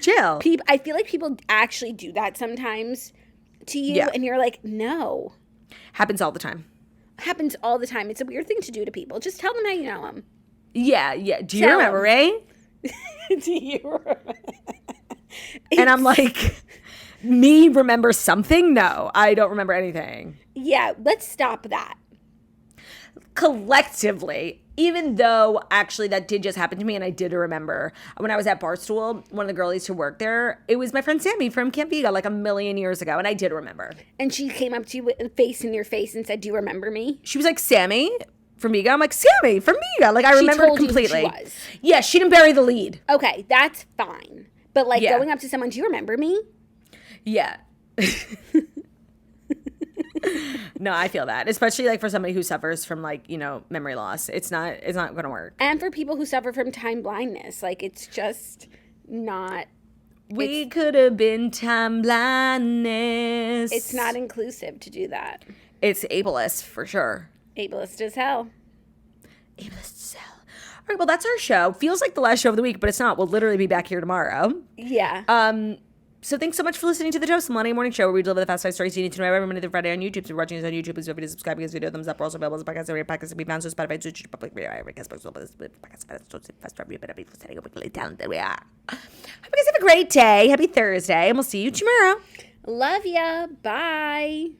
Jail. I feel like people actually do that sometimes to you, and you're like, no. Happens all the time. Happens all the time. It's a weird thing to do to people. Just tell them how you know them. Yeah. Do you remember, Ray? Do you remember? And I'm like, me remember something? No, I don't remember anything. Yeah, let's stop that. Collectively, even though actually that did just happen to me and I did remember when I was at Barstool, one of the girlies who worked there, it was my friend Sammy from Camp Vega like a million years ago, and I did remember. And she came up to you with face in your face and said, do you remember me? She was like, Sammy from Vega? I'm like, Sammy from Vega. Like, I remember completely. You who she was. Yeah, she didn't bury the lead. Okay, that's fine. But like going up to someone, do you remember me? Yeah. No, I feel that, especially like for somebody who suffers from like, you know, memory loss. It's not going to work. And for people who suffer from time blindness, like it's just not. We could have been time blindness. It's not inclusive to do that. It's ableist for sure. Ableist as hell. Ableist as hell. All right, well, that's our show. Feels like the last show of the week, but it's not. We'll literally be back here tomorrow. Yeah. So thanks so much for listening to the Toast Monday Morning Show, where we deliver the fast 5 stories you need to know every Monday through Friday on YouTube. So if you're watching us on YouTube, please feel free to subscribe, because video, thumbs up. We're also available as a podcast. Every podcast can be found on Spotify, Twitch, Public Radio, every podcast, fast story, but I'm setting up really talented we are. Hope you guys have a great day. Happy Thursday, and we'll see you tomorrow. Love ya. Bye.